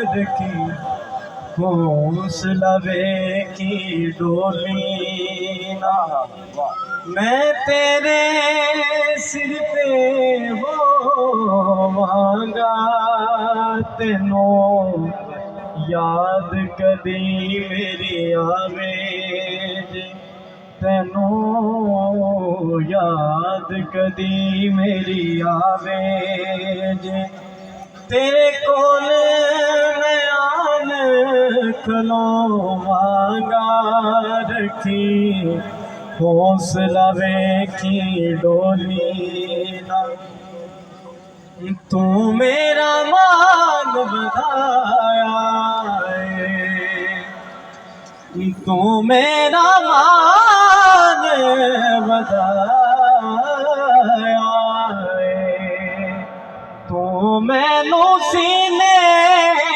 रखी हौसला वे की डोली ना। मैं तेरे सिर पे होवांगा तेनों याद कदी मेरी आवे जे, तेनों याद कदी मेरी आवे जे। तेरे कोल मैं आन खलोवांगा रखी हौसला वेखी डोली ना। तू मेरा मान बढ़ाया है, तू मेरा मान बढ़ाया है, तू मैनू सीने